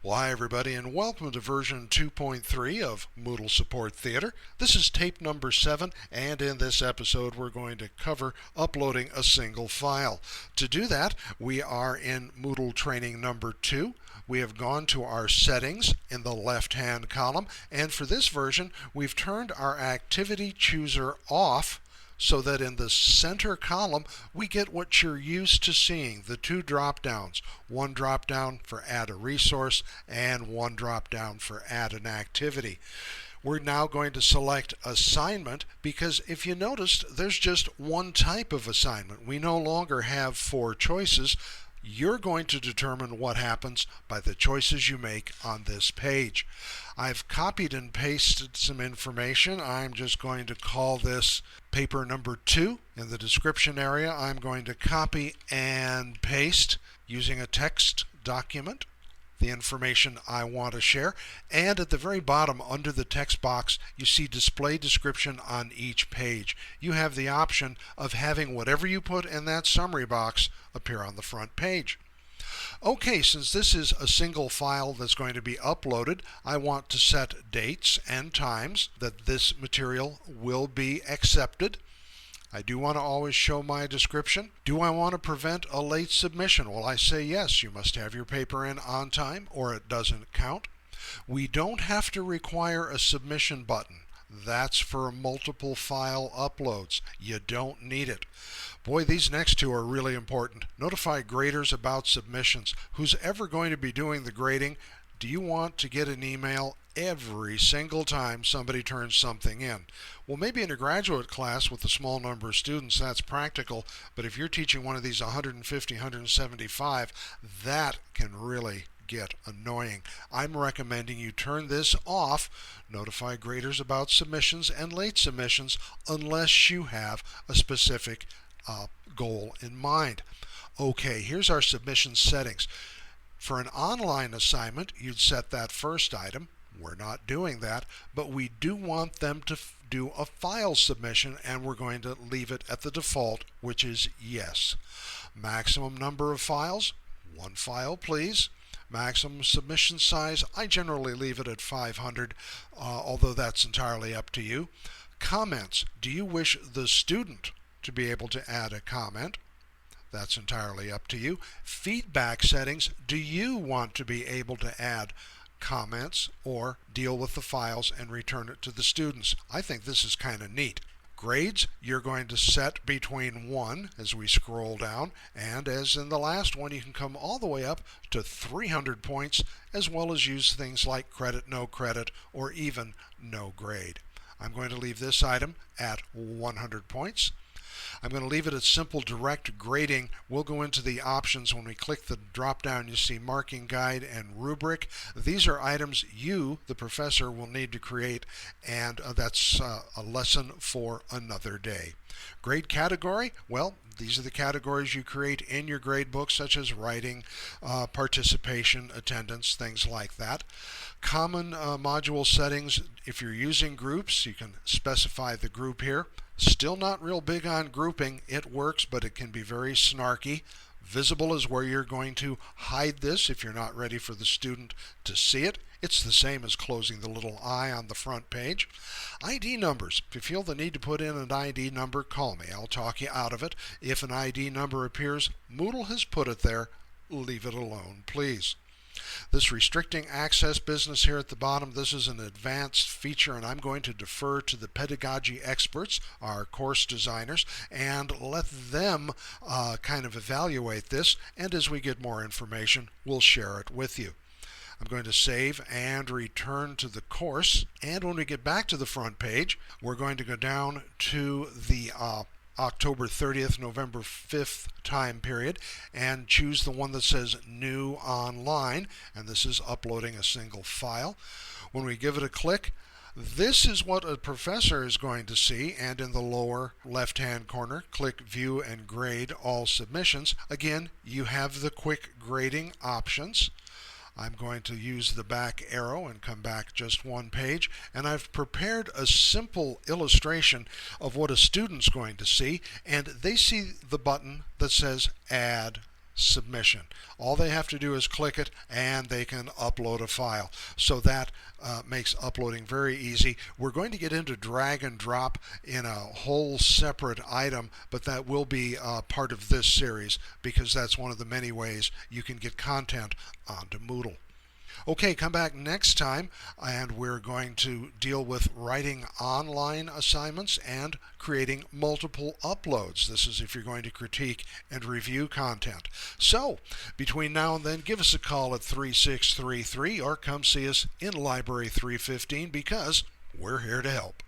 Well, hi everybody, and welcome to version 2.3 of Moodle Support Theater. This is tape number 7, and in this episode we're going to cover uploading a single file. To do that, we are in Moodle training number 2. We have gone to our settings in the left-hand column, and for this version we've turned our activity chooser off so that in the center column we get what you're used to seeing, the two drop-downs. One drop-down for add a resource and one drop-down for add an activity. We're now going to select assignment because if you noticed, there's just one type of assignment. We no longer have 4 choices. You're going to determine what happens by the choices you make on this page. I've copied and pasted some information. I'm just going to call this paper number 2. In the description area, I'm going to copy and paste using a text document the information I want to share, and at the very bottom under the text box you see display description on each page. You have the option of having whatever you put in that summary box appear on the front page. Okay, since this is a single file that's going to be uploaded, I want to set dates and times that this material will be accepted. I do want to always show my description. Do I want to prevent a late submission? Well, I say yes, you must have your paper in on time or it doesn't count. We don't have to require a submission button. That's for multiple file uploads. You don't need it. Boy, these next two are really important. Notify graders about submissions. Who's ever going to be doing the grading? Do you want to get an email every single time somebody turns something in? Well, maybe in a graduate class with a small number of students that's practical, but if you're teaching one of these 150, 175, that can really get annoying. I'm recommending you turn this off. Notify graders about submissions and late submissions unless you have a specific goal in mind. Okay, here's our submission settings. For an online assignment, you'd set that first item. We're not doing that, but we do want them to do a file submission, and we're going to leave it at the default, which is yes. Maximum number of files, 1 file please. Maximum submission size, I generally leave it at 500, although that's entirely up to you. Comments, do you wish the student to be able to add a comment? That's entirely up to you. Feedback settings, do you want to be able to add comments or deal with the files and return it to the students? I think this is kind of neat. Grades, you're going to set between 1 as we scroll down, and as in the last one, you can come all the way up to 300 points, as well as use things like credit, no credit, or even no grade. I'm going to leave this item at 100 points. I'm going to leave it at simple direct grading. We'll go into the options when we click the drop down. You see marking guide and rubric. These are items you, the professor, will need to create, and that's a lesson for another day. Grade category, well, these are the categories you create in your grade book, such as writing, participation, attendance, things like that. Common module settings, if you're using groups, you can specify the group here. Still not real big on grouping. It works, but it can be very snarky. Visible is where you're going to hide this if you're not ready for the student to see it. It's the same as closing the little I on the front page. ID numbers. If you feel the need to put in an ID number, call me. I'll talk you out of it. If an ID number appears, Moodle has put it there. Leave it alone, please. This restricting access business here at the bottom, this is an advanced feature, and I'm going to defer to the pedagogy experts, our course designers, and let them kind of evaluate this, and as we get more information, we'll share it with you. I'm going to save and return to the course, and when we get back to the front page, we're going to go down to the October 30th, November 5th time period and choose the one that says New Online, and this is uploading a single file. When we give it a click, this is what a professor is going to see, and in the lower left-hand corner, click View and Grade All Submissions. Again, you have the quick grading options. I'm going to use the back arrow and come back just one page, and I've prepared a simple illustration of what a student's going to see, and they see the button that says Add submission. All they have to do is click it and they can upload a file. So that makes uploading very easy. We're going to get into drag and drop in a whole separate item, but that will be part of this series because that's one of the many ways you can get content onto Moodle. Okay, come back next time and we're going to deal with writing online assignments and creating multiple uploads. This is if you're going to critique and review content. So, between now and then, give us a call at 3633 or come see us in Library 315 because we're here to help.